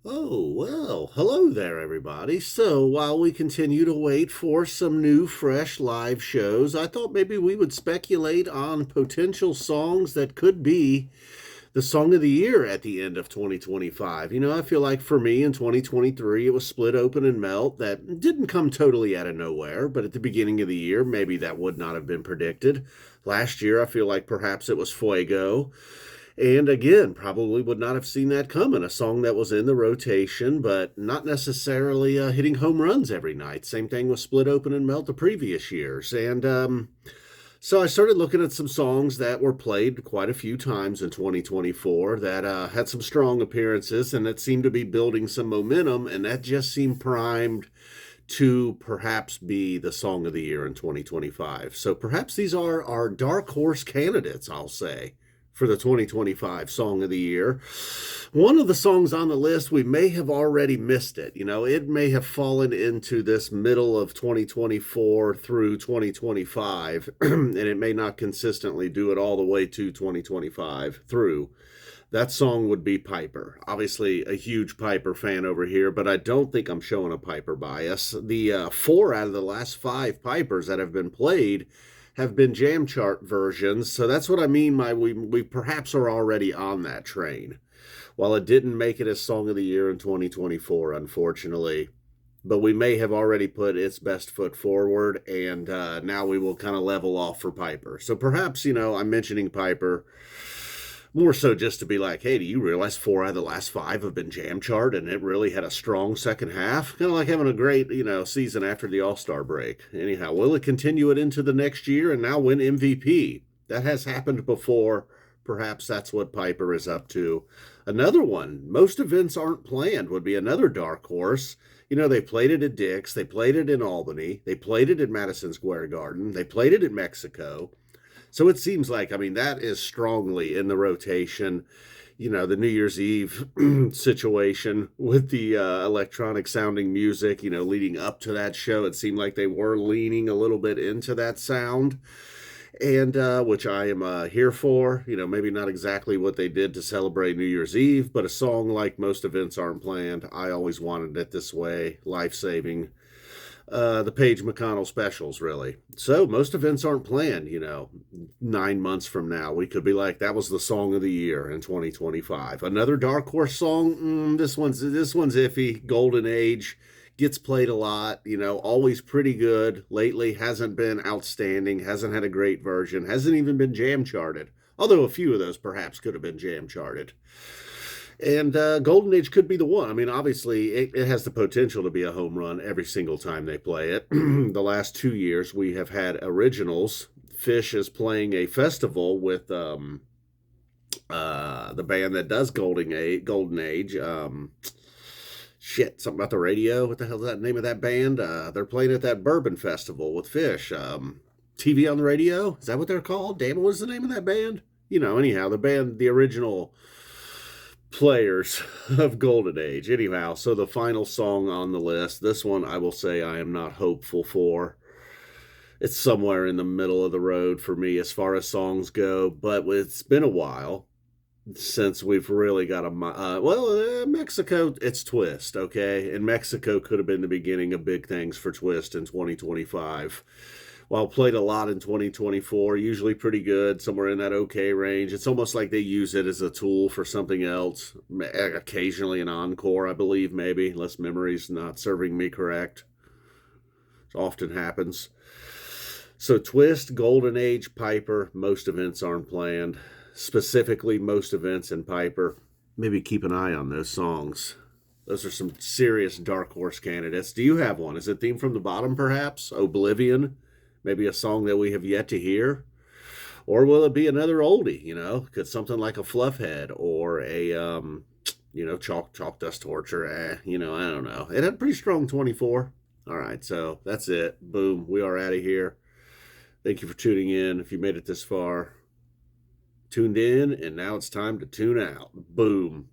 Oh, well, hello there, everybody. So, while we continue to wait for some new, fresh live shows, I thought maybe we would speculate on potential songs that could be the song of the year at the end of 2025. I feel like for me in 2023, it was Split Open and Melt. That didn't come totally out of nowhere, but at the beginning of the year, maybe that would not have been predicted. Last year, I feel like perhaps it was Fuego. And again, probably would not have seen that coming. A song that was in the rotation, but not necessarily hitting home runs every night. Same thing with Split Open and Melt the previous years. And so I started looking at some songs that were played quite a few times in 2024 that had some strong appearances and that seemed to be building some momentum. And that just seemed primed to perhaps be the song of the year in 2025. So perhaps these are our dark horse candidates, I'll say, for the 2025 Song of the Year. One of the songs on the list, we may have already missed it. It may have fallen into this middle of 2024 through 2025, and it may not consistently do it all the way to 2025 through. That song would be Piper. Obviously, a huge Piper fan over here, but I don't think I'm showing a Piper bias. The 4 out of the last 5 Pipers that have been played have been jam chart versions. So that's what I mean by we perhaps are already on that train. While it didn't make it as Song of the Year in 2024, unfortunately, but we may have already put its best foot forward, and now we will kind of level off for Piper. So perhaps, I'm mentioning Piper more so just to be like, hey, do you realize 4 out of the last 5 have been jam chart and it really had a strong second half? Kind of like having a great, season after the All-Star break. Anyhow, will it continue it into the next year and now win MVP? That has happened before. Perhaps that's what Piper is up to. Another one, most events aren't planned, would be another dark horse. They played it at Dick's, they played it in Albany, they played it at Madison Square Garden, they played it in Mexico. So it seems like, that is strongly in the rotation. The New Year's Eve situation with the electronic sounding music, leading up to that show, it seemed like they were leaning a little bit into that sound, and which I am here for. Maybe not exactly what they did to celebrate New Year's Eve, but a song like Most Events Aren't Planned. I always wanted it this way, life-saving. The Page McConnell specials, really. So most events aren't planned, 9 months from now. We could be like, that was the song of the year in 2025. Another dark horse song, this one's iffy. Golden Age gets played a lot, always pretty good. Lately hasn't been outstanding, hasn't had a great version, hasn't even been jam charted. Although a few of those perhaps could have been jam charted. And Golden Age could be the one. Obviously, it has the potential to be a home run every single time they play it. The last 2 years, we have had originals. Phish is playing a festival with the band that does Golden Age. Something about the radio. What the hell is that name of that band? They're playing at that Bourbon Festival with Phish. TV on the radio? Is that what they're called? Damn, what was the name of that band? Anyhow, the original players of Golden Age. Anyhow, so the final song on the list, this one I will say I am not hopeful for. It's somewhere in the middle of the road for me as far as songs go, but it's been a while since we've really got Mexico, it's Twist, okay? And Mexico could have been the beginning of big things for Twist in 2025. While played a lot in 2024, usually pretty good, somewhere in that okay range. It's almost like they use it as a tool for something else. Occasionally an encore, I believe, maybe. Unless memory's not serving me correct. It often happens. So Twist, Golden Age, Piper, most events aren't planned. Specifically, most events and Piper. Maybe keep an eye on those songs. Those are some serious dark horse candidates. Do you have one? Is it Theme from the Bottom, perhaps? Oblivion? Maybe a song that we have yet to hear? Or will it be another oldie, Could something like a Fluffhead or a, Chalk Dust Torture, I don't know. It had a pretty strong 24. All right, so that's it. Boom, we are out of here. Thank you for tuning in. If you made it this far, tuned in, and now it's time to tune out. Boom.